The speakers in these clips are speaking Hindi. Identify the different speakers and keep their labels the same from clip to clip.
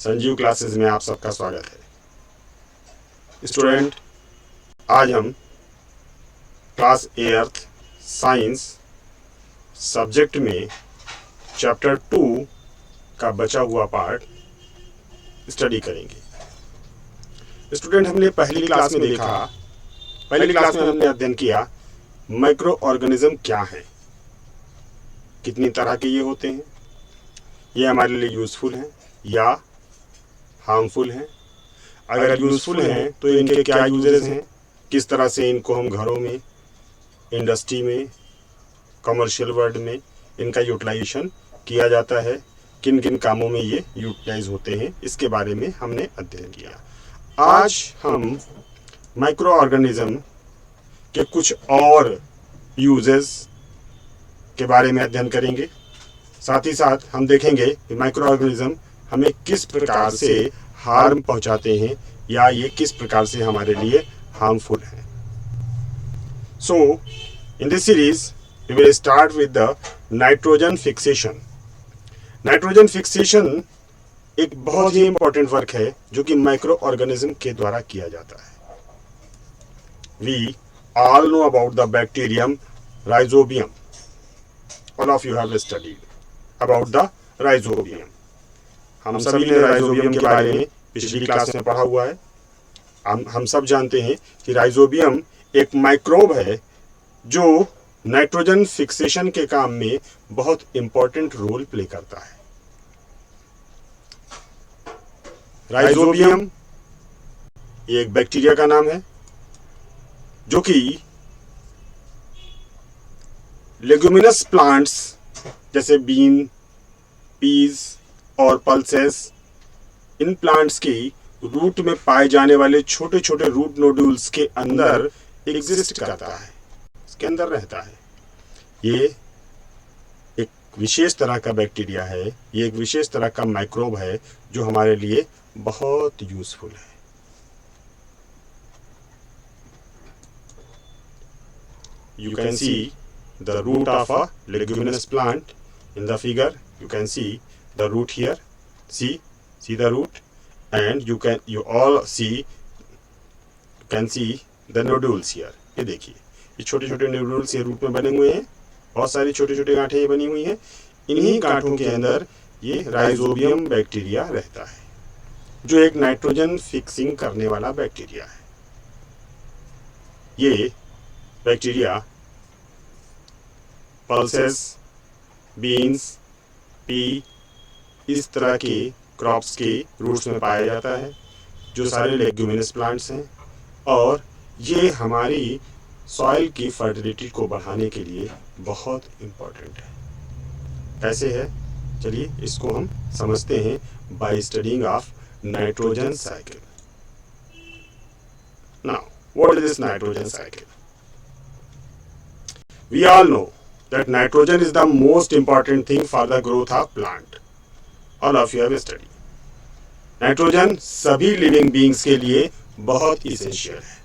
Speaker 1: संजीव क्लासेस में आप सबका स्वागत है। स्टूडेंट, आज हम क्लास 8 साइंस सब्जेक्ट में चैप्टर 2 का बचा हुआ पार्ट स्टडी करेंगे। स्टूडेंट, हमने पहली क्लास में हमने अध्ययन किया माइक्रो ऑर्गेनिज्म क्या है, कितनी तरह के ये होते हैं, ये हमारे लिए यूजफुल हैं या हार्मफुल हैं। अगर यूजफुल हैं तो इनके क्या यूजेस हैं, किस तरह से इनको हम घरों में, इंडस्ट्री में, कमर्शियल वर्ल्ड में इनका यूटिलाइजेशन किया जाता है, किन किन कामों में ये यूटिलाइज होते हैं, इसके बारे में हमने अध्ययन किया। आज हम माइक्रो ऑर्गेनिज्म के कुछ और यूजेस के बारे में अध्ययन करेंगे। साथ ही साथ हम देखेंगे कि माइक्रो ऑर्गेनिज्म हमें किस प्रकार से हार्म पहुंचाते हैं या ये किस प्रकार से हमारे लिए हार्मफुल हैं। So in this series we will start with the nitrogen fixation. Nitrogen fixation एक बहुत ही इंपॉर्टेंट वर्क है जो कि माइक्रो ऑर्गेनिज्म के द्वारा किया जाता है। We all know about the bacterium rhizobium. All of you have studied about the rhizobium. हम सभी ने राइजोबियम के बारे में पिछली क्लास में पढ़ा हुआ है। हम सब जानते हैं कि राइजोबियम एक माइक्रोब है जो नाइट्रोजन फिक्सेशन के काम में बहुत इंपॉर्टेंट रोल प्ले करता है। राइजोबियम एक बैक्टीरिया का नाम है जो कि लेगुमिनस प्लांट्स जैसे बीन, पीज और पल्सेस, इन प्लांट्स की रूट में पाए जाने वाले छोटे छोटे रूट नोड्यूल्स के अंदर एग्जिस्ट करता है, इसके अंदर रहता है। ये एक विशेष तरह का बैक्टीरिया है, ये एक विशेष तरह का माइक्रोब है जो हमारे लिए बहुत यूजफुल है। You can see the root of a leguminous plant in the figure. You can see the root here. See the root, and you can see the nodules here. ये देखिए, ये छोटे छोटे नोडुल्स ये रूट में बने हुए हैं। बहुत सारी छोटे छोटे गांठें ये बनी हुई हैं। इन्हीं गांठों के अंदर ये राइजोबियम बैक्टीरिया रहता है जो एक नाइट्रोजन फिक्सिंग करने वाला बैक्टीरिया है। ये बैक्टीरिया पल्सेस, बीन्स, पी, इस तरह के क्रॉप्स के रूट्स में पाया जाता है जो सारे लेग्यूमिनस प्लांट्स हैं, और ये हमारी सॉइल की फर्टिलिटी को बढ़ाने के लिए बहुत इम्पोर्टेंट है। कैसे है, चलिए इसको हम समझते हैं by studying of nitrogen cycle. Now what is this nitrogen cycle? We all know that nitrogen is the most important thing for the growth of plant. All of you have studied. Nitrogen सभी लिविंग बीइंग्स के लिए बहुत इसेंशियल है।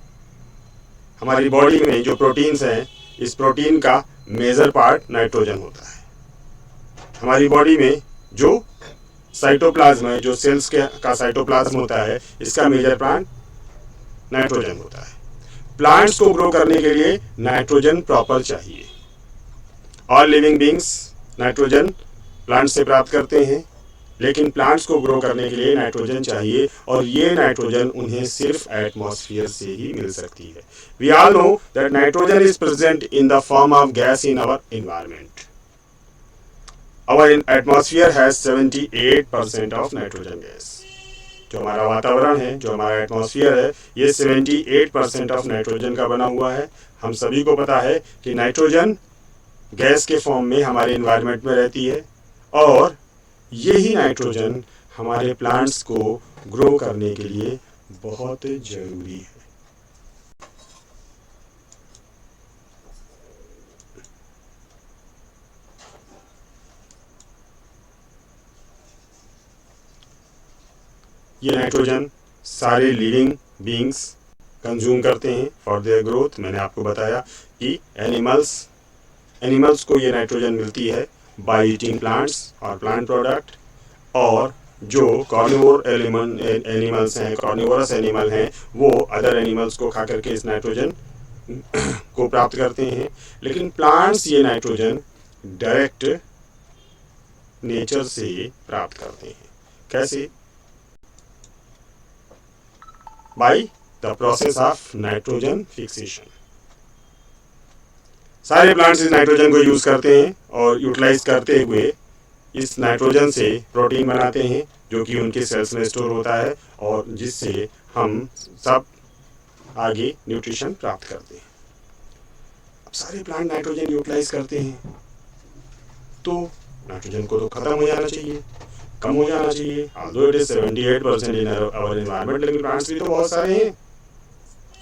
Speaker 1: हमारी बॉडी में जो प्रोटीन्स हैं, इस प्रोटीन का मेजर पार्ट नाइट्रोजन होता है। हमारी बॉडी में जो साइटोप्लाज्म है, जो सेल्स का साइटोप्लाज्म होता है, इसका मेजर पार्ट नाइट्रोजन होता है। प्लांट्स को ग्रो करने के लिए नाइट्रोजन प्रॉपर चाहिए। All living beings nitrogen plant से प्राप्त करते हैं, लेकिन प्लांट्स को ग्रो करने के लिए नाइट्रोजन चाहिए, और ये नाइट्रोजन उन्हें सिर्फ एटमॉस्फेयर से ही मिल सकती है। We all know that nitrogen is present in the form of gas in our environment. Our atmosphere has 78% of nitrogen gas. जो हमारा वातावरण है, जो हमारा एटमॉस्फेयर है, ये 78% ऑफ नाइट्रोजन का बना हुआ है। हम सभी को पता है कि नाइट्रोजन गैस के फॉर्म में हमारे एनवायरनमेंट में रहती है, और यही नाइट्रोजन हमारे प्लांट्स को ग्रो करने के लिए बहुत जरूरी है। ये नाइट्रोजन सारे लिविंग बीइंग्स कंज्यूम करते हैं फॉर देयर ग्रोथ। मैंने आपको बताया कि एनिमल्स को ये नाइट्रोजन मिलती है बाय ईटिंग प्लांट्स और प्लांट प्रोडक्ट, और जो कार्निवोर एनिमल्स हैं, कार्निवोरस एनिमल हैं, वो अदर एनिमल्स को खा करके इस नाइट्रोजन को प्राप्त करते हैं। लेकिन प्लांट्स ये नाइट्रोजन डायरेक्ट नेचर से प्राप्त करते हैं। कैसे? By the process of nitrogen fixation. सारे प्लांट्स इस नाइट्रोजन को यूज करते हैं और यूटिलाइज करते हुए इस नाइट्रोजन से प्रोटीन बनाते हैं, जो कि उनके सेल्स में स्टोर होता है और जिससे हम सब आगे न्यूट्रिशन प्राप्त करते हैं। अब सारे प्लांट नाइट्रोजन यूटिलाइज करते हैं, तो नाइट्रोजन को तो खत्म हो जाना चाहिए, कम हो जाना चाहिए। Although it is 78% in our environment, लेकिन प्लांट्स भी तो बहुत सारे हैं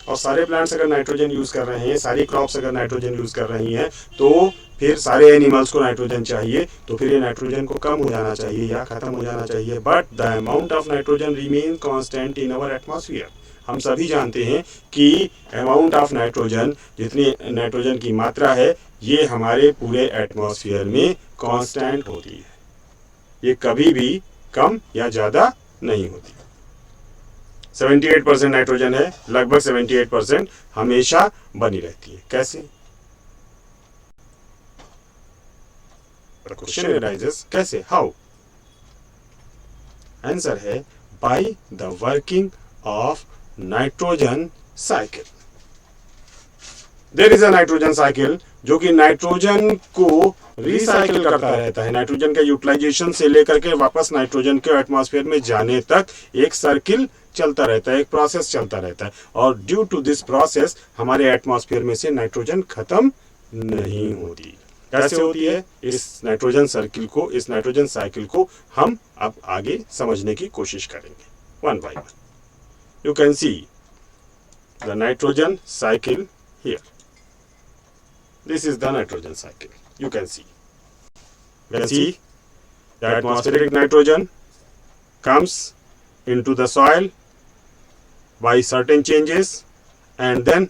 Speaker 1: और सारे प्लांट्स अगर नाइट्रोजन यूज कर रहे हैं, सारी क्रॉप्स अगर नाइट्रोजन यूज कर रही हैं, तो फिर सारे एनिमल्स को नाइट्रोजन चाहिए, तो फिर ये नाइट्रोजन को कम हो जाना चाहिए या खत्म हो जाना चाहिए। But the amount of nitrogen remain constant in our atmosphere. हम सभी जानते हैं कि अमाउंट ऑफ नाइट्रोजन, जितनी नाइट्रोजन की मात्रा है, ये हमारे पूरे एटमॉस्फेयर में कांस्टेंट होती है, ये कभी भी कम या ज़्यादा नहीं होती। 78% नाइट्रोजन है, लगभग 78% हमेशा बनी रहती है। कैसे? क्वेश्चन अराइजेस, कैसे? हाउ? आंसर है by the working of nitrogen cycle. There is a nitrogen cycle जो कि नाइट्रोजन को रिसाइकिल करता रहता है। नाइट्रोजन के यूटिलाइजेशन से लेकर के वापस नाइट्रोजन के एटमॉस्फेयर में जाने तक एक सर्किल चलता रहता है, एक प्रोसेस चलता रहता है, और ड्यू टू दिस प्रोसेस हमारे एटमॉस्फेयर में से नाइट्रोजन खत्म नहीं होती। कैसे होती है? इस नाइट्रोजन सर्किल को, इस नाइट्रोजन साइकिल को हम अब आगे समझने की कोशिश करेंगे one by one. You can see the nitrogen cycle here. This is the nitrogen cycle. You can see. The atmospheric nitrogen comes into the soil by certain changes and then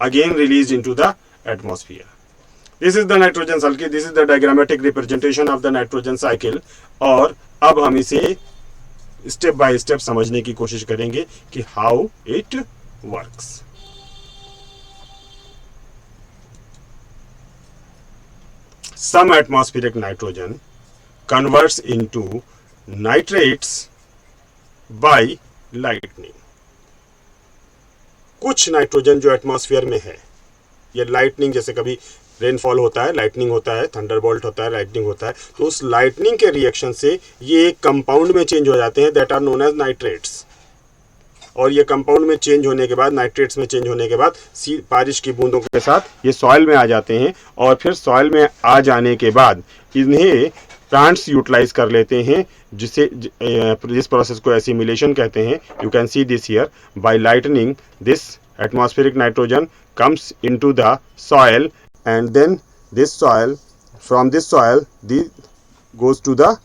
Speaker 1: again released into the atmosphere. This is the nitrogen cycle. This is the diagrammatic representation of the nitrogen cycle. और अब हम इसे स्टेप बाय स्टेप समझने की कोशिश करेंगे कि how it works. Some atmospheric nitrogen converts into nitrates by lightning. कुछ नाइट्रोजन जो एटमॉस्फेयर में है, ये लाइटनिंग, जैसे कभी रेनफॉल होता है, लाइटनिंग होता है, थंडरबोल्ट होता है, लाइटनिंग होता है, तो उस लाइटनिंग के रिएक्शन से ये एक कंपाउंड में चेंज हो जाते हैं, that are known as nitrates. और ये कंपाउंड में चेंज होने के बाद, नाइट्रेट्स में चेंज होने के बाद बारिश की बूंदों के साथ ये सॉइल में आ जाते हैं, और फिर सॉइल में आ जाने के बाद इन्हें प्लांट्स यूटिलाइज कर लेते हैं, जिस प्रोसेस को एसिमिलेशन कहते हैं। You can see this here, by lightning this atmospheric nitrogen comes into the soil and then this soil, from this soil goes to the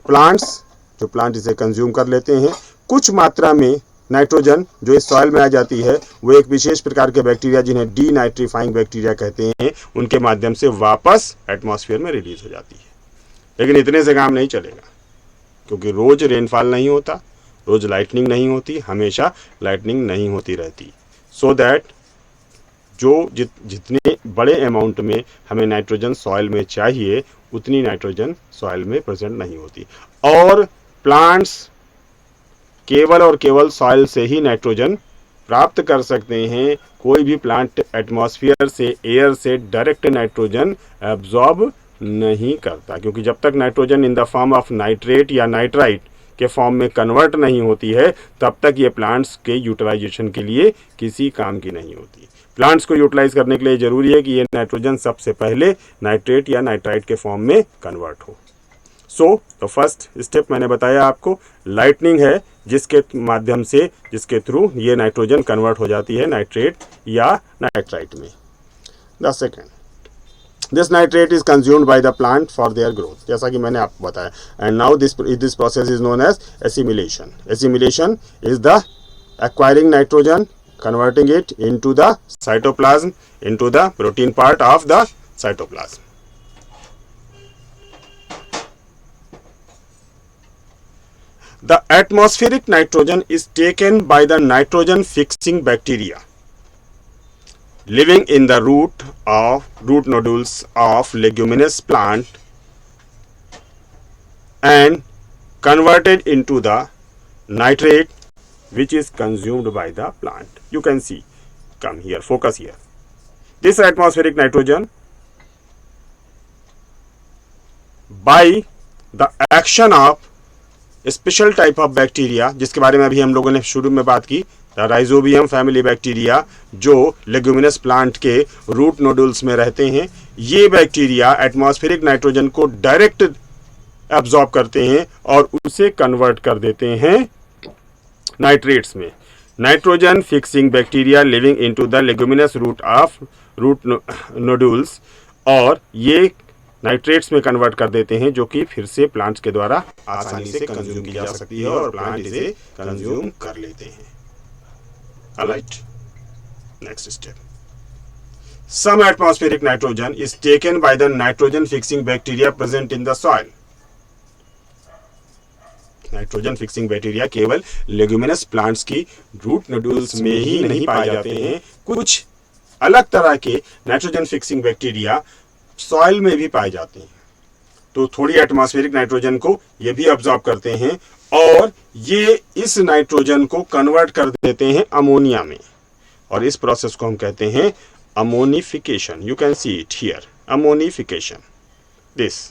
Speaker 1: plants, जो प्लांट इसे कंज्यूम कर लेते हैं। कुछ मात्रा में नाइट्रोजन जो इस सॉइल में आ जाती है, वो एक विशेष प्रकार के बैक्टीरिया, जिन्हें डीनाइट्रीफाइंग बैक्टीरिया कहते हैं, उनके माध्यम से वापस एटमॉस्फेयर में रिलीज हो जाती है। लेकिन इतने से काम नहीं चलेगा, क्योंकि रोज रेनफॉल नहीं होता, रोज लाइटनिंग नहीं होती, हमेशा लाइटनिंग नहीं होती रहती। सो दैट जो जितने बड़े अमाउंट में हमें नाइट्रोजन सॉइल में चाहिए, उतनी नाइट्रोजन सॉइल में प्रेजेंट नहीं होती। और प्लांट्स केवल और केवल सॉइल से ही नाइट्रोजन प्राप्त कर सकते हैं। कोई भी प्लांट एटमॉस्फेयर से, एयर से डायरेक्ट नाइट्रोजन एब्जॉर्ब नहीं करता, क्योंकि जब तक nitrogen in the form of nitrate या नाइट्राइट के फॉर्म में कन्वर्ट नहीं होती है, तब तक ये प्लांट्स के यूटिलाइजेशन के लिए किसी काम की नहीं होती। प्लांट्स को यूटिलाइज करने के लिए जरूरी है कि ये नाइट्रोजन सबसे पहले नाइट्रेट या नाइट्राइट के फॉर्म में कन्वर्ट हो। सो तो फर्स्ट स्टेप मैंने बताया आपको, लाइटनिंग है, जिसके माध्यम से, जिसके थ्रू ये नाइट्रोजन कन्वर्ट हो जाती है नाइट्रेट या नाइट्राइट में। The second, this nitrate is consumed by the plant for their growth, जैसा कि मैंने आपको बताया। And now this process is known as assimilation. Assimilation is the acquiring nitrogen, converting it into the cytoplasm, into the protein part of the cytoplasm. The atmospheric nitrogen is taken by the nitrogen fixing bacteria living in the root nodules of leguminous plant and converted into the nitrate which is consumed by the plant. You can see, come here, focus here. This atmospheric nitrogen, by the action of special type of bacteria, जिसके बारे में अभी हम लोगों ने शुरू में बात की, राइजोबियम फैमिली बैक्टीरिया, जो लेगुमिनस प्लांट के रूट नोडुल्स में रहते हैं, ये बैक्टीरिया एटमॉस्फेरिक नाइट्रोजन को डायरेक्ट एब्जॉर्ब करते हैं और उसे कन्वर्ट कर देते हैं नाइट्रेट्स में. Nitrogen fixing bacteria living into the leguminous root nodules, और ये नाइट्रेट्स में कन्वर्ट कर देते हैं, जो कि फिर से प्लांट्स के द्वारा आसानी से कंज्यूम की जा सकती है और प्लांट इसे कंज्यूम कर लेते हैं. Alright, next step. Some atmospheric nitrogen is taken by the nitrogen fixing bacteria present in the soil. Nitrogen fixing bacteria केवल लेगुमिनस प्लांट्स की रूट नोडुल्स में ही नहीं पाए जाते हैं, कुछ अलग तरह के नाइट्रोजन फिक्सिंग बैक्टीरिया सॉइल में भी पाए जाते हैं. तो थोड़ी एटमॉस्फेरिक नाइट्रोजन को ये भी ऑब्जॉर्ब करते हैं और ये इस नाइट्रोजन को कन्वर्ट कर देते हैं अमोनिया में, और इस प्रोसेस को हम कहते हैं ammonification. You can see it here, ammonification. This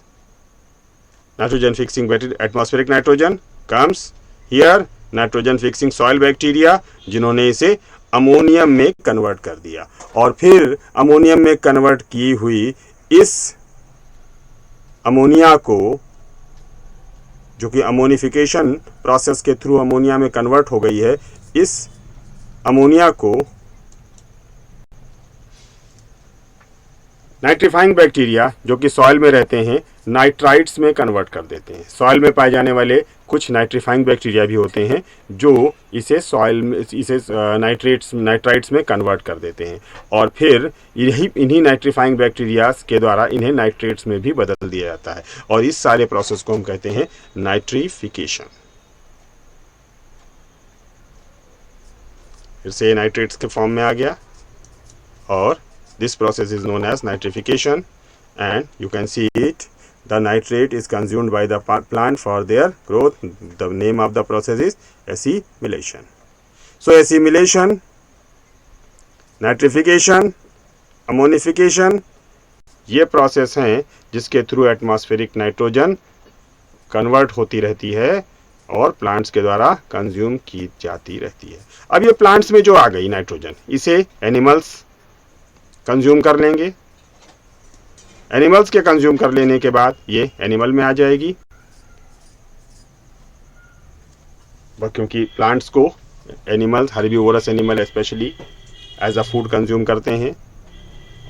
Speaker 1: nitrogen fixing bacteria, atmospheric nitrogen comes here, nitrogen fixing soil bacteria, जिन्होंने इसे अमोनियम में कन्वर्ट कर दिया, और फिर अमोनियम में कन्वर्ट की हुई इस अमोनिया को, जो कि अमोनिफिकेशन प्रोसेस के थ्रू अमोनिया में कन्वर्ट हो गई है, इस अमोनिया को नाइट्रीफाइंग बैक्टीरिया, जो कि सॉइल में रहते हैं, नाइट्राइट्स में कन्वर्ट कर देते हैं. सॉइल में पाए जाने वाले कुछ नाइट्रीफाइंग बैक्टीरिया भी होते हैं जो इसे सॉइल में, इसे नाइट्राइट्स में कन्वर्ट कर देते हैं, और फिर इन्हीं नाइट्रीफाइंग बैक्टीरियाज के द्वारा इन्हें नाइट्रेट्स में भी बदल दिया जाता है, और इस सारे प्रोसेस को हम कहते हैं नाइट्रीफिकेशन. फिर से नाइट्रेट्स के फॉर्म में आ गया, और this process is known as nitrification, and you can see it, the nitrate is consumed by the plant for their growth. The name of the process is assimilation. So assimilation, nitrification, ammonification, ये प्रोसेस हैं जिसके थ्रू एटमॉस्फेरिक नाइट्रोजन कन्वर्ट होती रहती है और प्लांट्स के द्वारा कंज्यूम की जाती रहती है. अब ये प्लांट्स में जो आ गई नाइट्रोजन, इसे एनिमल्स कंज्यूम कर लेंगे. एनिमल्स के कंज्यूम कर लेने के बाद ये एनिमल में आ जाएगी, क्योंकि प्लांट्स को animals, herbivorous animal specially as a food consume करते हैं,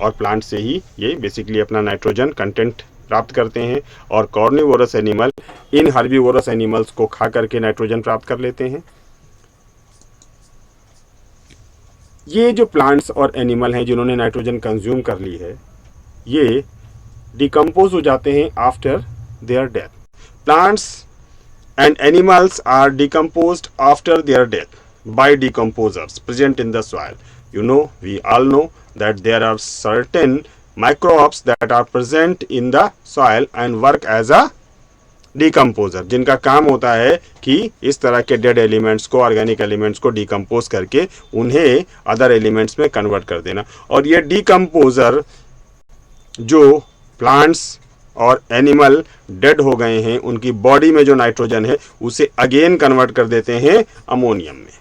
Speaker 1: और प्लांट से ही ये बेसिकली अपना नाइट्रोजन कंटेंट प्राप्त करते हैं, और carnivorous animal in herbivorous animals को खा करके नाइट्रोजन प्राप्त कर लेते हैं. ये जो प्लांट्स और एनिमल हैं जिन्होंने नाइट्रोजन कंज्यूम कर ली है, ये डिकम्पोज हो जाते हैं after their death. Plants and animals are decomposed after their death by decomposers present in the soil. You know, we all know that there are certain microbes that are present in the soil and work as a decomposer, जिनका काम होता है कि इस तरह के डेड एलिमेंट्स को, ऑर्गेनिक एलिमेंट्स को डिकम्पोज करके उन्हें अदर एलिमेंट्स में कन्वर्ट कर देना. और ये डिकम्पोजर जो प्लांट्स और एनिमल डेड हो गए हैं, उनकी बॉडी में जो नाइट्रोजन है उसे अगेन कन्वर्ट कर देते हैं अमोनियम में,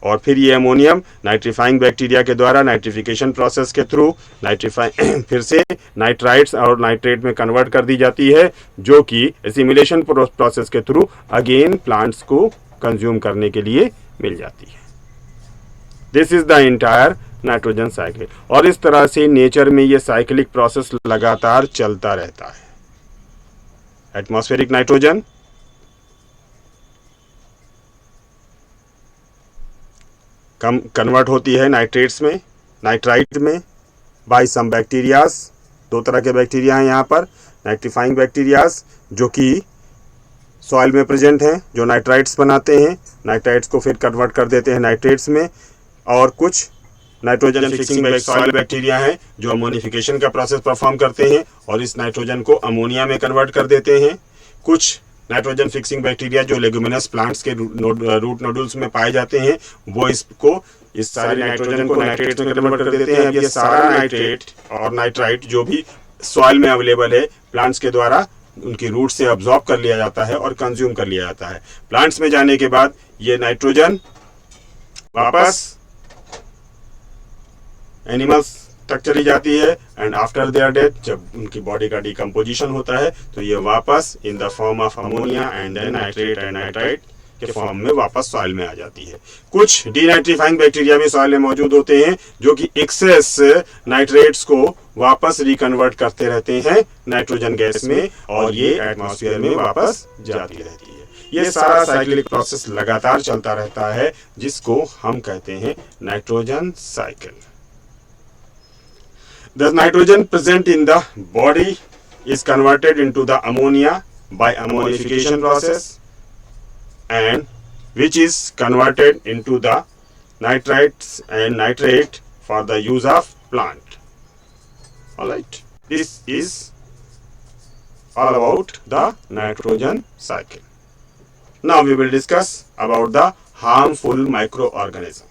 Speaker 1: और फिर ये अमोनियम नाइट्रीफाइंग बैक्टीरिया के द्वारा नाइट्रिफिकेशन प्रोसेस के थ्रू फिर से नाइट्राइट्स और नाइट्रेट में कन्वर्ट कर दी जाती है, जो कि एसिमिलेशन प्रोसेस के थ्रू अगेन प्लांट्स को कंज्यूम करने के लिए मिल जाती है. This is the entire nitrogen cycle. और इस तरह से नेचर में ये साइक्लिक प्रोसेस लगातार चलता रहता है. एटमॉस्फेरिक नाइट्रोजन कन्वर्ट होती है नाइट्रेट्स में, नाइट्राइट में, बाय सम बैक्टीरियाज. दो तरह के बैक्टीरिया हैं यहाँ पर, नाइट्रीफाइंग बैक्टीरियाज जो कि सॉइल में प्रेजेंट हैं, जो नाइट्राइट्स बनाते हैं, नाइट्राइट्स को फिर कन्वर्ट कर देते हैं नाइट्रेट्स में, और कुछ नाइट्रोजन फिक्सिंग सॉइल बैक्टीरिया हैं जो अमोनिफिकेशन का प्रोसेस परफॉर्म करते हैं और इस नाइट्रोजन को अमोनिया में कन्वर्ट कर देते हैं। कुछ नाइट्रोजन फिक्सिंग बैक्टीरिया जो लेगुमिनस प्लांट्स के रूट नोडुल्स में पाए जाते हैं, वो इस सारे नाइट्रोजन को नाइट्रेट में कन्वर्ट कर देते हैं। अब ये सारा नाइट्रेट और नाइट्राइट जो भी सॉइल में अवेलेबल है, प्लांट्स के द्वारा उनकी रूट से अब्जॉर्ब कर लिया जाता है और कंज्यूम कर लिया जाता है। प्लांट्स में जाने के बाद ये नाइट्रोजन वापस एनिमल्स तक चली जाती है, एंड आफ्टर देयर डेथ जब उनकी बॉडी का डिकम्पोजिशन होता है तो ये वापस in the form of ammonia and then nitrate and nitrite के फॉर्म में वापस सॉइल में आ जाती है। कुछ डीनाइट्रीफाइंग बैक्टीरिया भी सॉइल में मौजूद होते हैं जो कि एक्सेस नाइट्रेट्स को वापस रिकन्वर्ट करते रहते हैं नाइट्रोजन गैस में और ये एटमॉस्फेयर में वापस जाती रहती है। ये सारा साइक्लिक प्रोसेस लगातार चलता रहता है जिसको हम कहते हैं nitrogen cycle. The nitrogen present in the body is converted into the ammonia by ammonification process, and which is converted into the nitrites and nitrate for the use of plant. Alright, this is all about the nitrogen cycle. Now we will discuss about the harmful microorganism.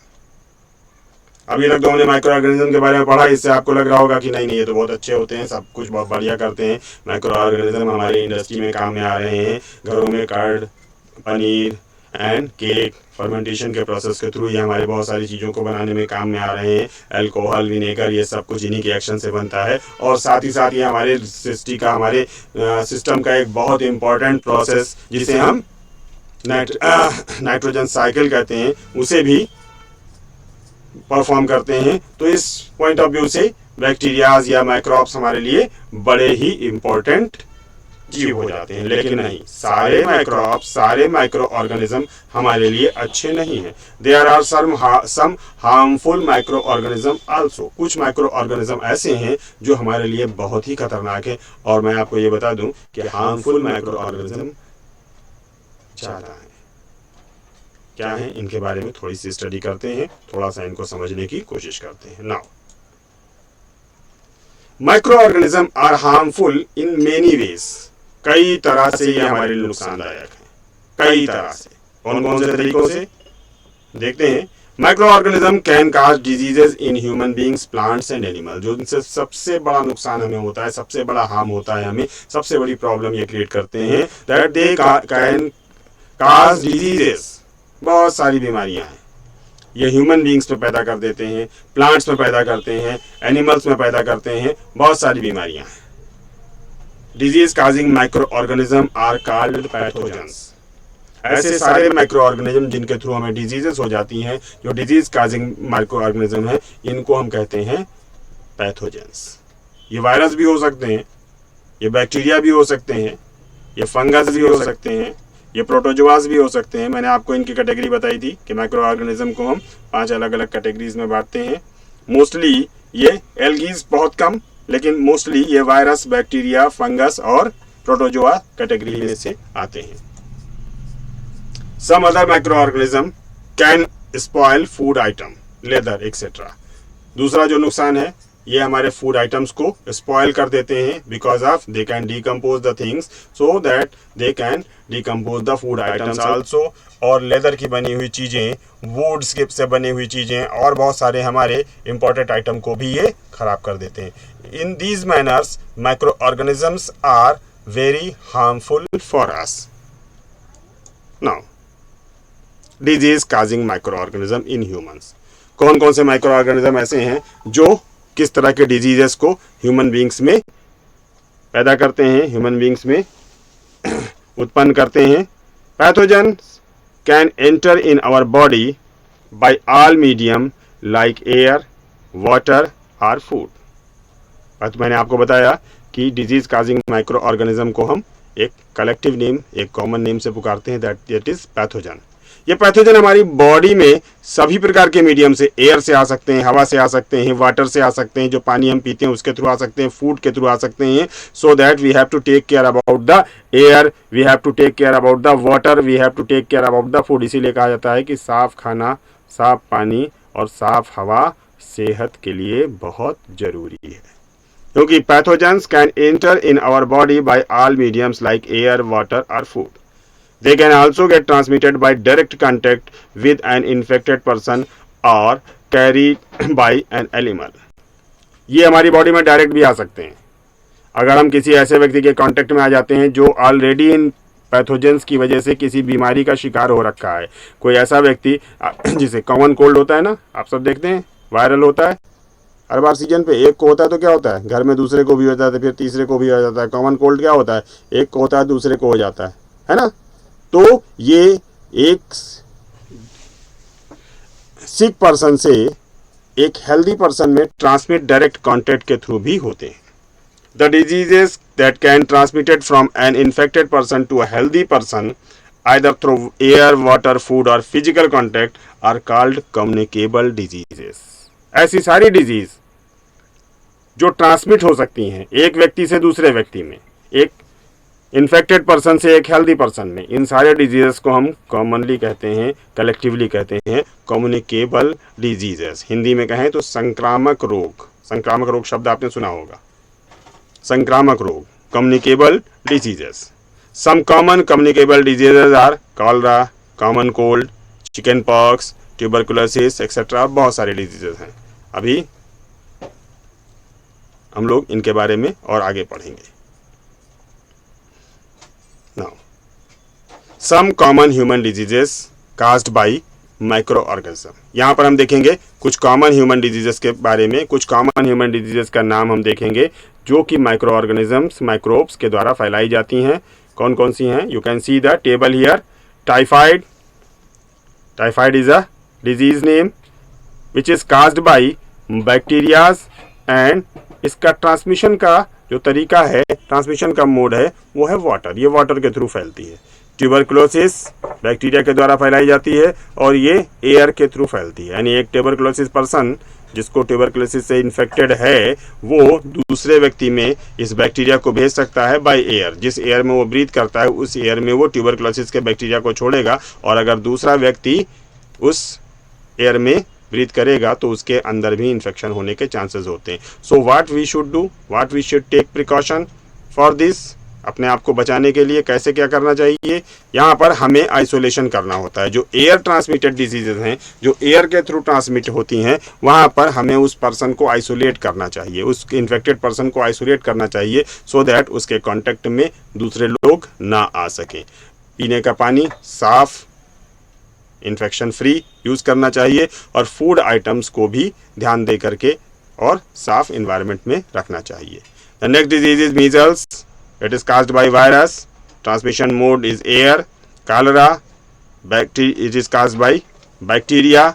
Speaker 1: अभी तक तो हमने माइक्रो ऑर्गेनिज्म के बारे में पढ़ा, इससे आपको लग रहा होगा कि नहीं ये तो बहुत अच्छे होते हैं, सब कुछ बहुत बढ़िया करते हैं। माइक्रो ऑर्गेनिज्म हमारे इंडस्ट्री में काम में आ रहे हैं, घरों में curd, paneer and cake fermentation के प्रोसेस के थ्रू ये हमारे बहुत सारी चीज़ों को बनाने में काम में आ रहे हैं। अल्कोहल, विनेगर, ये सब कुछ इन्हीं के एक्शन से बनता है। और साथ ही साथ ये हमारे सिस्टम का एक बहुत इंपॉर्टेंट प्रोसेस जिसे हम नाइट्रोजन साइकिल कहते हैं, उसे भी परफॉर्म करते हैं। तो इस पॉइंट ऑफ व्यू से बैक्टीरियाज या माइक्रोब्स हमारे लिए बड़े ही इंपॉर्टेंट जीव हो जाते हैं। लेकिन नहीं, सारे माइक्रोब्स, सारे माइक्रो ऑर्गेनिज्म हमारे लिए अच्छे नहीं हैं। There are some harmful micro organism also. कुछ माइक्रो ऑर्गेनिज्म ऐसे हैं जो हमारे लिए बहुत ही खतरनाक है, और मैं आपको ये बता दूं कि हार्मफुल माइक्रो ऑर्गेनिज्म ज़्यादा है। क्या है, इनके बारे में थोड़ी सी स्टडी करते हैं, थोड़ा सा इनको समझने की कोशिश करते हैं। Now, micro organism are harmful in many ways. कई तरह से ये हमारे लिए नुकसानदायक है, कई तरह से। कौन कौन से तरीकों से देखते हैं। Micro organism can cause diseases in human beings, plants and animal. जो इनसे सबसे बड़ा नुकसान हमें होता है, सबसे बड़ा हार्म होता है हमें, सबसे बड़ी प्रॉब्लम ये क्रिएट करते हैं, that they can cause diseases. बहुत सारी बीमारियां हैं ये ह्यूमन बींग्स में पैदा कर देते हैं, प्लांट्स में पैदा करते हैं, एनिमल्स में पैदा करते हैं, बहुत सारी बीमारियां हैं। Disease causing micro organism are called pathogens. ऐसे सारे माइक्रो ऑर्गेनिज्म जिनके थ्रू हमें डिजीजेस हो जाती हैं, जो डिजीज काजिंग माइक्रो ऑर्गेनिज्म है, इनको हम कहते हैं पैथोजेंस। ये वायरस भी हो सकते हैं, ये बैक्टीरिया भी हो सकते हैं, ये फंगस भी हो सकते हैं, ये प्रोटोजोआस भी हो सकते हैं। मैंने आपको इनकी कैटेगरी बताई थी कि माइक्रो ऑर्गेनिज्म को हम 5 अलग अलग कैटेगरीज में बांटते हैं। मोस्टली ये एल्गीज बहुत कम, लेकिन मोस्टली ये वायरस, बैक्टीरिया, फंगस और प्रोटोजोआ कैटेगरी में से आते हैं। Some other micro organism can spoil food item, leather etcetera. दूसरा जो नुकसान है, ये हमारे फूड आइटम्स को स्पॉइल कर देते हैं, because of they can decompose the things, so that they can decompose the food items also. और लेदर की बनी हुई चीज़ें, वुड स्किप से बनी हुई चीज़ें और बहुत सारे हमारे इंपॉर्टेंट आइटम को भी ये खराब कर देते हैं। In these manners micro organisms are very harmful for us. Now, disease causing micro organism in humans. कौन कौन से माइक्रो ऑर्गेनिज्म ऐसे हैं जो किस तरह के डिजीजेस को ह्यूमन बींग्स में पैदा करते हैं, ह्यूमन बींग्स में उत्पन्न करते हैं। Pathogen can enter in our body by all medium like air, water और फूड। मैंने आपको बताया कि डिजीज काजिंग माइक्रो ऑर्गेनिज्म को हम एक कलेक्टिव नेम, एक कॉमन नेम से पुकारते हैं, दैट इट इज पैथोजन। ये पैथोजन हमारी बॉडी में सभी प्रकार के मीडियम से, एयर से आ सकते हैं, हवा से आ सकते हैं, वाटर से आ सकते हैं, जो पानी हम पीते हैं उसके थ्रू आ सकते हैं, फूड के थ्रू आ सकते हैं. So that we have to take care about the air, we have to take care about the water, we have to take care about the food. इसीलिए कहा जाता है कि साफ खाना, साफ पानी और साफ हवा सेहत के लिए बहुत जरूरी है, क्योंकि pathogens can enter in our body by all mediums like air, water और food. They can also get transmitted by direct contact with an infected person or carried by an animal. ये हमारी बॉडी में डायरेक्ट भी आ सकते हैं. अगर हम किसी ऐसे व्यक्ति के कांटेक्ट में आ जाते हैं जो ऑलरेडी इन पैथोजेंस की वजह से किसी बीमारी का शिकार हो रखा है, कोई ऐसा व्यक्ति जिसे कॉमन कोल्ड होता है ना, आप सब देखते हैं, वायरल होता है हर बार सीजन पे. एक को होता है तो क्या होता है, घर में दूसरे को भी हो जाता है, फिर तीसरे को भी हो जाता है. कॉमन कोल्ड क्या होता है, एक को होता है दूसरे को हो जाता है ना. तो ये एक सिक पर्सन से एक हेल्दी पर्सन में ट्रांसमिट डायरेक्ट कांटेक्ट के थ्रू भी होते हैं. The diseases that can transmitted from an infected person to a healthy person either through air, water, food और physical contact are called communicable diseases. ऐसी सारी डिजीज जो ट्रांसमिट हो सकती हैं एक व्यक्ति से दूसरे व्यक्ति में, एक इन्फेक्टेड पर्सन से एक हेल्दी पर्सन में, इन सारे डिजीजेस को हम कॉमनली कहते हैं, कलेक्टिवली कहते हैं कम्युनिकेबल डिजीजेस. हिंदी में कहें तो संक्रामक रोग. संक्रामक रोग शब्द आपने सुना होगा, संक्रामक रोग, communicable diseases. Some common communicable diseases are cholera, common cold, chicken pox, tuberculosis etcetera. बहुत सारे डिजीजेस हैं. अभी हम लोग इनके बारे में और आगे पढ़ेंगे. Now, some common human diseases caused by microorganism. यहाँ पर हम देखेंगे कुछ कॉमन ह्यूमन डिजीजेस के बारे में, कुछ कॉमन ह्यूमन डिजीजेस का नाम हम देखेंगे जो कि माइक्रो ऑर्गेनिजम्स, माइक्रोब्स के द्वारा फैलाई जाती हैं. कौन कौन सी हैं? You can see the table here. Typhoid. Typhoid is a disease name which is caused by bacterias and इसका ट्रांसमिशन का जो तरीका है, ट्रांसमिशन का मोड है, वो है वाटर. ये वाटर के थ्रू फैलती है. ट्यूबरकुलोसिस बैक्टीरिया के द्वारा फैलाई जाती है और ये एयर के थ्रू फैलती है. यानी एक ट्यूबरकुलोसिस पर्सन जिसको ट्यूबरकुलोसिस से इन्फेक्टेड है वो दूसरे व्यक्ति में इस बैक्टीरिया को भेज सकता है बाय एयर. जिस एयर में वो ब्रीथ करता है उस एयर में वो ट्यूबरकुलोसिस के बैक्टीरिया को छोड़ेगा और अगर दूसरा व्यक्ति उस एयर में ब्रीथ करेगा तो उसके अंदर भी इन्फेक्शन होने के चांसेस होते हैं. So what we should do, what we should take precaution for this. अपने आप को बचाने के लिए कैसे क्या करना चाहिए? यहाँ पर हमें आइसोलेशन करना होता है. जो एयर ट्रांसमिटेड डिजीजेज हैं, जो एयर के थ्रू ट्रांसमिट होती हैं, वहाँ पर हमें उस पर्सन को आइसोलेट करना चाहिए, उस इन्फेक्टेड पर्सन को आइसोलेट करना चाहिए सो दैट उसके कॉन्टेक्ट में दूसरे लोग ना आ सकें. पीने का पानी साफ, इन्फेक्शन फ्री यूज़ करना चाहिए और फूड आइटम्स को भी ध्यान दे करके और साफ इन्वायरमेंट में रखना चाहिए. The next disease is measles. It is caused by virus. Transmission mode is air. Cholera it is caused by bacteria.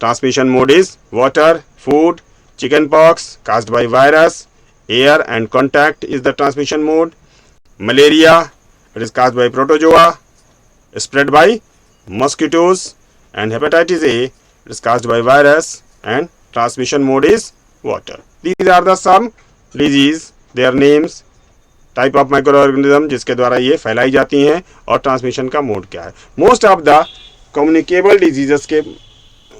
Speaker 1: Transmission mode is water, food. Chicken pox caused by virus. Air and contact is the transmission mode. Malaria it is caused bye protozoa, spread by mosquitoes. And hepatitis A is caused by virus and transmission mode is water. These are the some disease, their names, type of microorganism जिसके द्वारा ये फैलाई जाती हैं और ट्रांसमिशन का मोड क्या है. Most of the communicable diseases के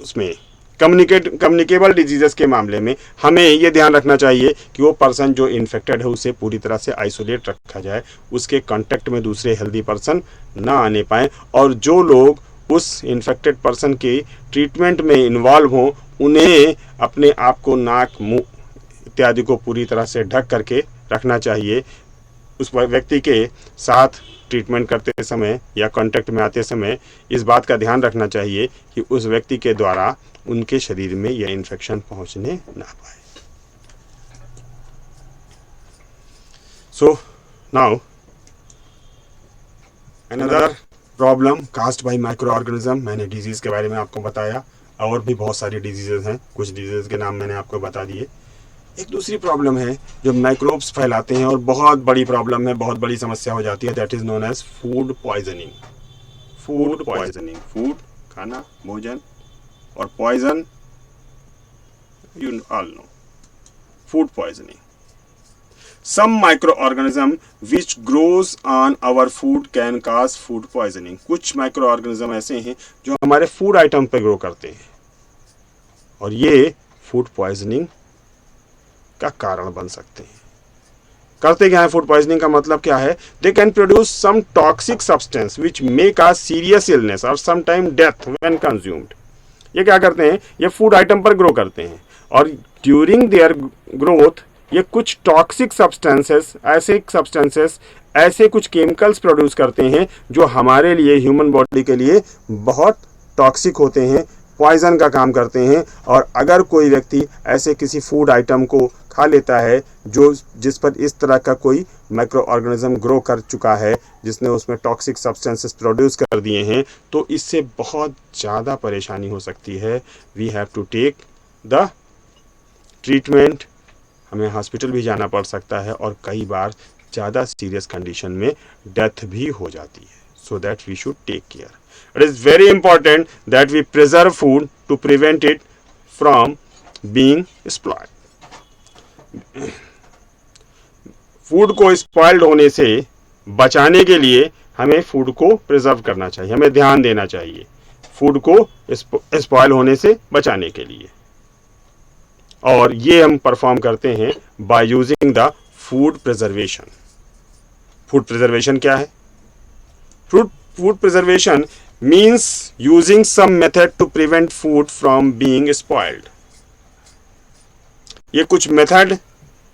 Speaker 1: उसमें कम्युनिकेबल डिजीजेस के मामले में हमें ये ध्यान रखना चाहिए कि वो पर्सन जो इन्फेक्टेड है उसे पूरी तरह से आइसोलेट रखा जाए, उसके कांटेक्ट में दूसरे हेल्दी पर्सन ना आने पाएँ और जो लोग उस इन्फेक्टेड पर्सन के ट्रीटमेंट में इन्वॉल्व हों उन्हें अपने आप को नाक, मुंह इत्यादि को पूरी तरह से ढक करके रखना चाहिए. उस व्यक्ति के साथ ट्रीटमेंट करते समय या कांटेक्ट में आते समय इस बात का ध्यान रखना चाहिए कि उस व्यक्ति के द्वारा उनके शरीर में यह इन्फेक्शन पहुंचने ना पाए. So now another problem caused bye micro organism. मैंने डिजीज के बारे में आपको बताया और भी बहुत सारी डिजीजेज हैं, कुछ डिजीज के नाम मैंने आपको बता दिए. एक दूसरी प्रॉब्लम है जो माइक्रोब्स फैलाते हैं और बहुत बड़ी प्रॉब्लम है, बहुत बड़ी समस्या हो जाती है. That is known as food poisoning. Food poisoning, food खाना भोजन, और poison you all know, food poisoning. Some microorganism which grows on our food can cause food poisoning. कुछ माइक्रो ऑर्गेनिज्म ऐसे हैं जो हमारे फूड आइटम पे ग्रो करते हैं और ये फूड पॉइजनिंग का कारण बन सकते हैं। करते क्या है फूड पॉइजनिंग का मतलब क्या है? They can produce some toxic substance which may cause serious illness और some time death when consumed. ये क्या करते हैं? ये फूड आइटम पर ग्रो करते हैं और ड्यूरिंग देयर ग्रोथ ये कुछ टॉक्सिक सब्सटेंसेस ऐसे कुछ केमिकल्स प्रोड्यूस करते हैं जो हमारे लिए, ह्यूमन बॉडी के लिए बहुत टॉक्सिक होते हैं, पॉइजन का काम करते हैं। और अगर कोई व्यक्ति ऐसे किसी फूड आइटम को खा लेता है जिस पर इस तरह का कोई माइक्रो ऑर्गेनिज्म ग्रो कर चुका है, जिसने उसमें टॉक्सिक सब्सटेंसेस प्रोड्यूस कर दिए हैं, तो इससे बहुत ज़्यादा परेशानी हो सकती है। We have to take the treatment, हमें हॉस्पिटल भी जाना पड़ सकता है और कई बार ज़्यादा सीरियस कंडीशन में डेथ भी हो जाती है। So that we should take care. It is very important that we preserve food to prevent it from being spoiled. Food को स्पॉइल्ड होने से बचाने के लिए हमें फूड को प्रिजर्व करना चाहिए, हमें ध्यान देना चाहिए फूड को स्पॉइल होने से बचाने के लिए। और ये हम परफॉर्म करते हैं by using the food preservation. Food preservation क्या है? Food preservation means using some method to prevent food from being spoiled. ये कुछ मेथड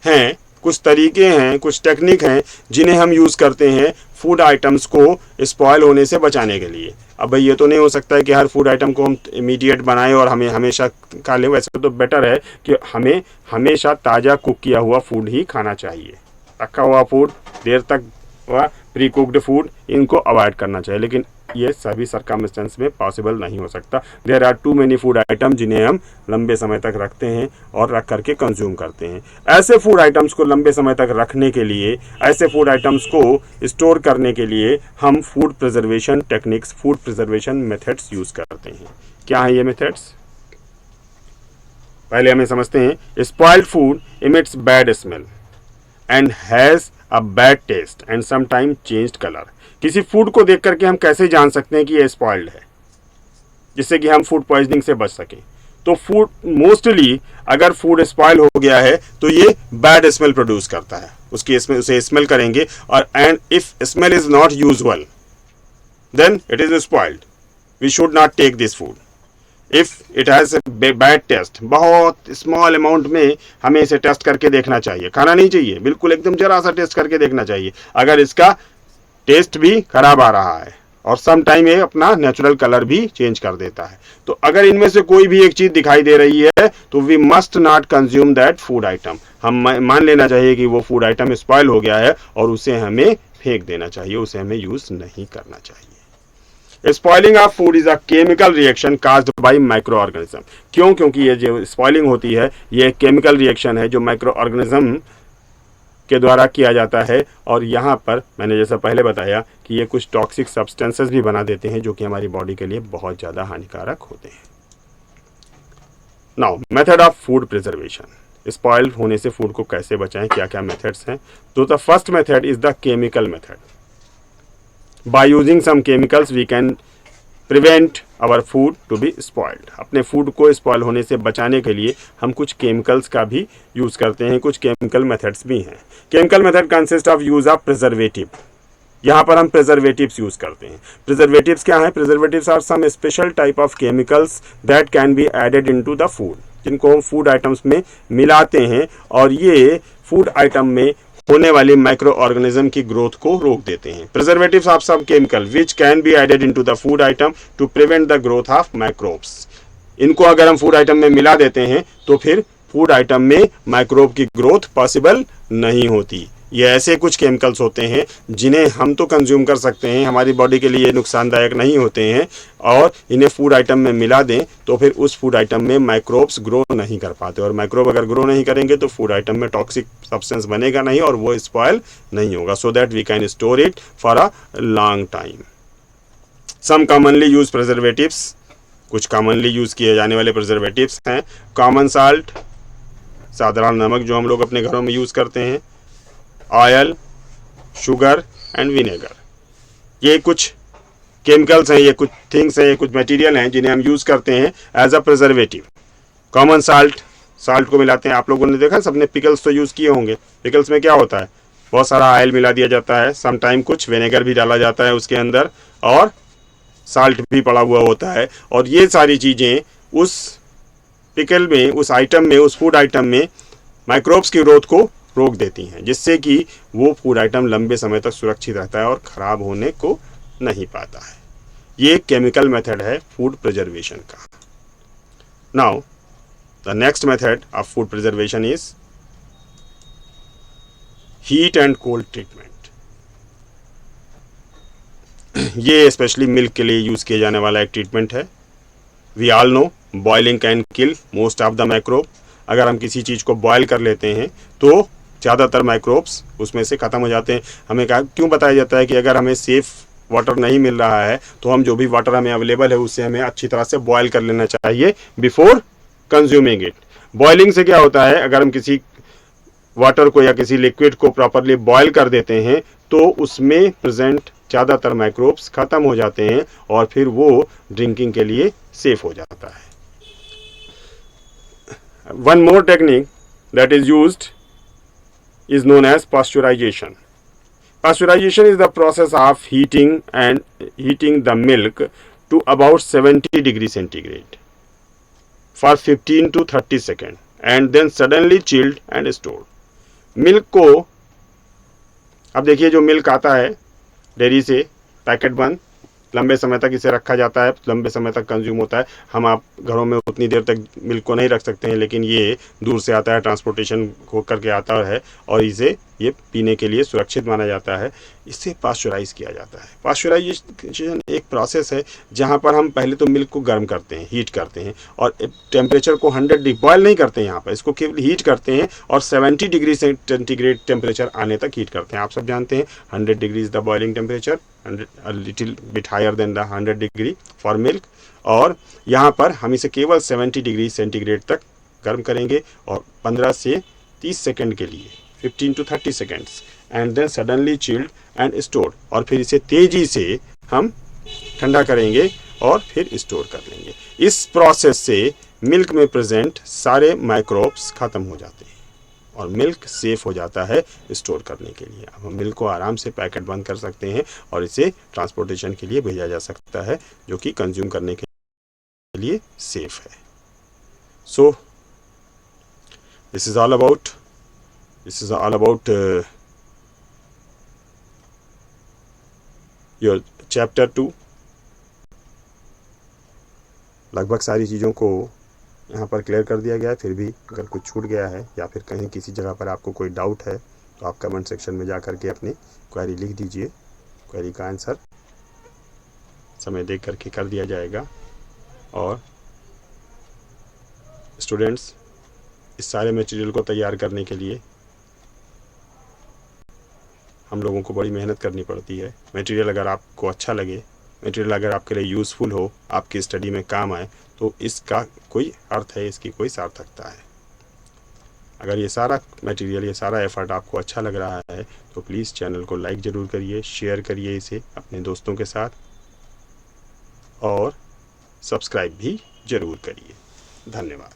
Speaker 1: हैं, कुछ तरीके हैं, कुछ टेक्निक हैं जिन्हें हम यूज़ करते हैं फूड आइटम्स को स्पॉइल होने से बचाने के लिए। अब भाई ये तो नहीं हो सकता है कि हर फूड आइटम को हम इमीडिएट बनाएं और हमें हमेशा खा लें। वैसे तो बेटर है कि हमें हमेशा ताज़ा कुक किया हुआ फूड ही खाना चाहिए। रखा हुआ फूड, देर तक प्री कुक्ड फूड, इनको अवॉइड करना चाहिए, लेकिन ये सभी सर्कमस्टेंस में पॉसिबल नहीं हो सकता। There are too many food item जिन्हें हम लंबे समय तक रखते हैं और रख करके कंज्यूम करते हैं। ऐसे फूड आइटम्स को लंबे समय तक रखने के लिए, ऐसे फूड आइटम्स को स्टोर करने के लिए हम food preservation techniques, food preservation methods use करते हैं। क्या है ये मेथड्स? पहले हमें समझते हैं। Spoiled food emits bad smell and has a bad taste and sometime changed colour. किसी फूड को देख करके हम कैसे जान सकते हैं कि ये स्पॉइल्ड है, जिससे कि हम फूड पॉइजनिंग से बच सकें? तो फूड मोस्टली अगर फूड स्पॉइल हो गया है तो ये बैड स्मेल प्रोड्यूस करता है, उसे स्मेल करेंगे और and if smell is not usual then it is spoiled. We should not take this food. If it has bad taste, बहुत स्मॉल अमाउंट में हमें इसे टेस्ट करके देखना चाहिए, खाना नहीं चाहिए, बिल्कुल एकदम जरा सा टेस्ट करके देखना चाहिए। अगर इसका टेस्ट भी खराब आ रहा है और सम टाइम ये अपना नेचुरल कलर भी चेंज कर देता है, तो अगर इनमें से कोई भी एक चीज़ दिखाई दे रही है तो we must not consume that food item. हम मान लेना चाहिए कि वो फूड आइटम स्पॉइल हो गया है और उसे हमें फेंक देना चाहिए, उसे हमें यूज़ नहीं करना चाहिए। Spoiling of food is a chemical reaction caused by micro organism. क्यों? क्योंकि ये जो स्पॉइलिंग होती है ये एक केमिकल रिएक्शन है जो माइक्रो ऑर्गेनिज्म के द्वारा किया जाता है। और यहाँ पर मैंने जैसा पहले बताया कि ये कुछ टॉक्सिक सब्सटेंसेस भी बना देते हैं जो कि हमारी बॉडी के लिए बहुत ज़्यादा हानिकारक होते हैं। Now method of food preservation. Spoil होने से फूड को कैसे बचाएं, क्या क्या मेथड्स हैं? तो the first method is the chemical method. By using some chemicals we can prevent our food to be spoiled। अपने फूड को स्पॉइल होने से बचाने के लिए हम कुछ केमिकल्स का भी यूज़ करते हैं, कुछ केमिकल मेथड्स भी हैं। Chemical method consist of use of preservative. यहाँ पर हम प्रिजर्वेटिव्स यूज़ करते हैं। प्रिजर्वेटिव्स क्या हैं? Preservatives are some special type of chemicals that can be added into the food, जिनको हम फूड आइटम्स में मिलाते हैं और ये फूड आइटम में होने वाली माइक्रो ऑर्गेनिज्म की ग्रोथ को रोक देते हैं। Preservatives are some chemical which can be added into the food item to prevent the growth of microbes. इनको अगर हम फूड आइटम में मिला देते हैं तो फिर फूड आइटम में माइक्रोब की ग्रोथ पॉसिबल नहीं होती। ये ऐसे कुछ केमिकल्स होते हैं जिन्हें हम तो कंज्यूम कर सकते हैं, हमारी बॉडी के लिए नुकसानदायक नहीं होते हैं, और इन्हें फूड आइटम में मिला दें तो फिर उस फूड आइटम में माइक्रोब्स ग्रो नहीं कर पाते, और माइक्रोब अगर ग्रो नहीं करेंगे तो फूड आइटम में टॉक्सिक सब्सटेंस बनेगा नहीं और वो स्पॉइल नहीं होगा, so that we can store it for a long time. Some commonly use preservatives, कुछ कॉमनली यूज किए जाने वाले प्रिजर्वेटिव्स हैं कॉमन साल्ट, साधारण नमक जो हम लोग अपने घरों में यूज करते हैं, ऑयल, शुगर एंड विनेगर। ये कुछ केमिकल्स हैं, ये कुछ थिंग्स हैं, ये कुछ मटेरियल हैं जिन्हें हम यूज करते हैं as a preservative. Common salt, salt को मिलाते हैं। आप लोगों ने देखा, सबने पिकल्स तो यूज किए होंगे। पिकल्स में क्या होता है, बहुत सारा ऑयल मिला दिया जाता है, सम टाइम कुछ विनेगर भी डाला जाता है उसके अंदर, और साल्ट भी पड़ा हुआ होता है। और ये सारी चीज़ें उस पिकल में, उस आइटम में, उस फूड आइटम में माइक्रोब्स की ग्रोथ को रोक देती हैं, जिससे कि वो फूड आइटम लंबे समय तक सुरक्षित रहता है और ख़राब होने को नहीं पाता है। ये केमिकल मेथड है फूड प्रिजर्वेशन का। Now the next method of food preservation is heat and cold treatment. ये स्पेशली मिल्क के लिए यूज़ किया जाने वाला एक ट्रीटमेंट है। We all know boiling can kill most of the microbe. अगर हम किसी चीज़ को बॉयल कर लेते हैं तो ज़्यादातर माइक्रोब्स उसमें से ख़त्म हो जाते हैं। हमें क्यों बताया जाता है कि अगर हमें सेफ़ वाटर नहीं मिल रहा है तो हम जो भी वाटर हमें अवेलेबल है उससे हमें अच्छी तरह से बॉयल कर लेना चाहिए बिफोर कंज्यूमिंग इट। बॉइलिंग से क्या होता है, अगर हम किसी वाटर को या किसी लिक्विड को प्रॉपरली बॉयल कर देते हैं तो उसमें प्रेजेंट ज़्यादातर माइक्रोब्स ख़त्म हो जाते हैं और फिर वो ड्रिंकिंग के लिए सेफ हो जाता है। One more technique that is used is known as pasteurization. Pasteurization is the process of heating the milk to about 70 degrees centigrade for 15 to 30 seconds and then suddenly chilled and stored. Milk को, अब देखिए जो मिल्क आता है डेयरी से पैकेट बंद, लंबे समय तक इसे रखा जाता है, लंबे समय तक कंज्यूम होता है। हम आप घरों में उतनी देर तक मिल्क को नहीं रख सकते हैं, लेकिन ये दूर से आता है, ट्रांसपोर्टेशन हो करके आता है और इसे ये पीने के लिए सुरक्षित माना जाता है। इसे पास्चुराइज किया जाता है। पास्चुराइजेशन एक प्रोसेस है जहाँ पर हम पहले तो मिल्क को गर्म करते हैं, हीट करते हैं और टेम्परेचर को 100 डिग्री, बॉयल नहीं करते हैं यहाँ पर, इसको केवल हीट करते हैं और 70 डिग्री सेंटीग्रेड टेम्परेचर आने तक हीट करते हैं। आप सब जानते हैं 100 degree is the boiling temperature, a little bit higher than the 100 degree for milk. और यहाँ पर हम इसे केवल 70 डिग्री सेंटीग्रेड तक गर्म करेंगे और 15 से 30 सेकंड के लिए, 15 to 30 seconds, and then suddenly chilled and stored, और फिर इसे तेज़ी से हम ठंडा करेंगे और फिर स्टोर कर लेंगे। इस प्रोसेस से मिल्क में प्रेजेंट सारे माइक्रोब्स ख़त्म हो जाते हैं और मिल्क सेफ हो जाता है स्टोर करने के लिए। अब हम मिल्क को आराम से पैकेट बंद कर सकते हैं और इसे ट्रांसपोर्टेशन के लिए भेजा जा सकता है, जो कि कंज्यूम करने के लिए सेफ है। So this is all about your chapter 2। लगभग सारी चीज़ों को यहाँ पर क्लियर कर दिया गया है। फिर भी अगर कुछ छूट गया है या फिर कहीं किसी जगह पर आपको कोई डाउट है तो आप कमेंट सेक्शन में जा कर के अपनी क्वेरी लिख दीजिए। क्वेरी का आंसर समय देख करके कर दिया जाएगा। और स्टूडेंट्स, इस सारे मटेरियल को तैयार करने के लिए हम लोगों को बड़ी मेहनत करनी पड़ती है। मटेरियल अगर आपको अच्छा लगे, मटेरियल अगर आपके लिए यूज़फुल हो, आपकी स्टडी में काम आए, तो इसका कोई अर्थ है, इसकी कोई सार्थकता है। अगर ये सारा मटेरियल, ये सारा एफर्ट आपको अच्छा लग रहा है तो प्लीज़ चैनल को लाइक ज़रूर करिए, शेयर करिए इसे अपने दोस्तों के साथ और सब्सक्राइब भी ज़रूर करिए। धन्यवाद।